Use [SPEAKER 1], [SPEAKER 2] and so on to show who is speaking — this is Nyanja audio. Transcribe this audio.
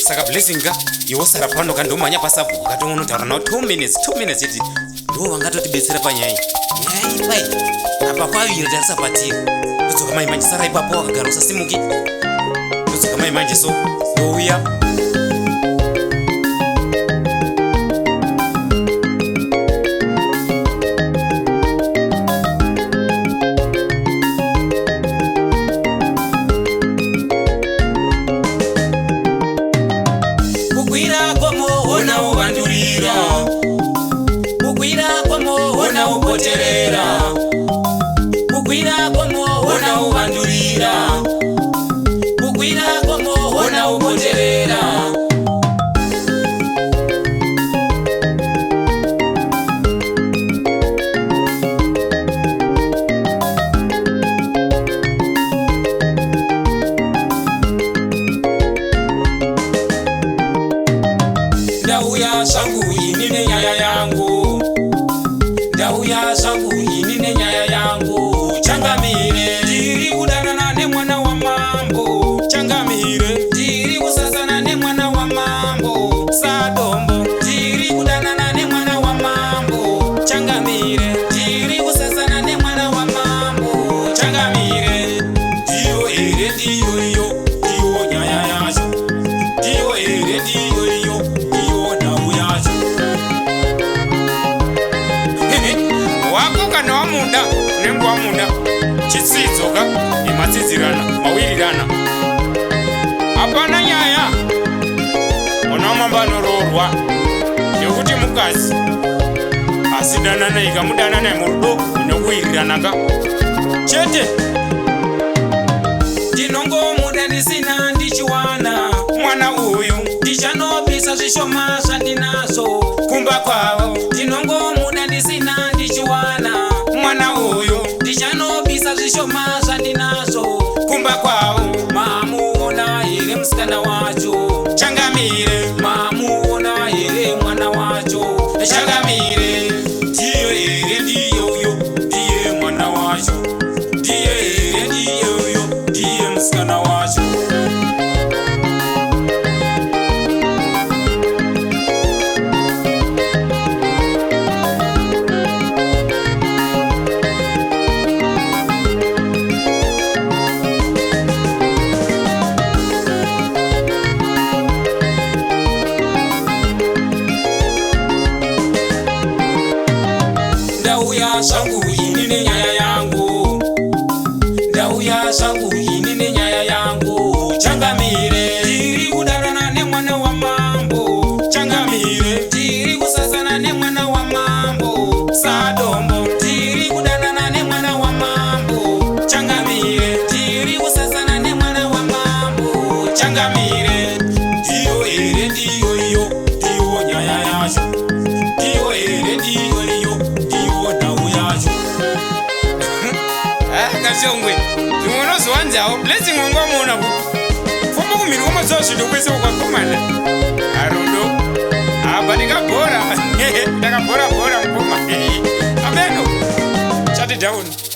[SPEAKER 1] saka blessing ka iwo sara pano kandi umanya pasapo katongono taura nawo 2 minutes iti ndo vangatotibetsera panyaya nyaya pai apa kwavira tarisa patiri ndodzoka mai manje sara ipapo wakagara usasimuki ndodzoka mai manje so ndouya
[SPEAKER 2] Poterera kukwira komo ona ubandurira kukwira komo ona upoterera ndauya shangu inine nyaya yangu ndauya shangu inine nyaya yangu changamire ndiri kudanana nemwana wa mambo changamire ndiri kusasana nemwana wa mambo sadombo ndiri kudanana nemwana wa mambo changamire ndiri kusasana nemwana wa mambo changamire ndiyo ere ndiyo iyo ndiyo nyaya yacho ndiyo ere ndiyo iyo ndiyo ndau yacho wakuka nawamunda nenguwa munda chitsidzoka nematsidzirana mawirirana apana nyaya ona mamba anororwa yekuti mukazi asidanana ikamudanana murudo nekuwiriranaka chete ndinongomuda ndisina ndichiwana mwana uyu ndichanopisa zvishoma zvandinazo kumba kwavo ndinongomuda ndisina ndichiwana mwana uyu ndichanopisa zvishoma zvandinazo kumba kwavo mamuona here musikana wacho changamire mamuona here mwana wacho changamire ndiyo here ndiyoyo ndiye mwana wacho ndiye here ndiyoyo ndiye musikana wacho ndauya shangu inine nyaya yangu ndauya shangu inine nyaya yangu changamire ndiri kudanana nemwana wa mambo changamire ndiri kusasana nemwana wa mambo sadombo ndiri kudanana nemwana wa mambo changamire ndiri kusasana nemwana wa mambo changamire ndiyo ere ndiyo iyo ndiyo nyaya yacho ndiyo ere ndiyo iyo kashongwe zimwonoziwanzawo blessing wangwamona ku fomba kumiri womaziwa zvinhu kwese ukakomana arundo apa ndikabhora ndakabhora bhora mukoma abeno chati down